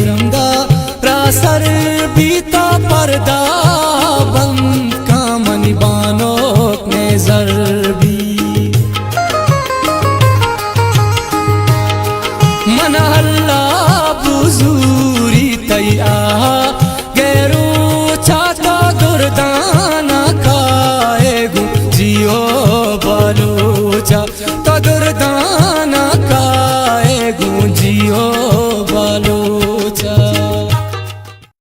रंगा रासर बीता पर्दा बंद का मनी बानो में जरबी मन हल्ला बुजूरी तैया गैरू चाचा दुर्दाना काएगु जियो बलूचा तो दुर्दाना काएगु जियो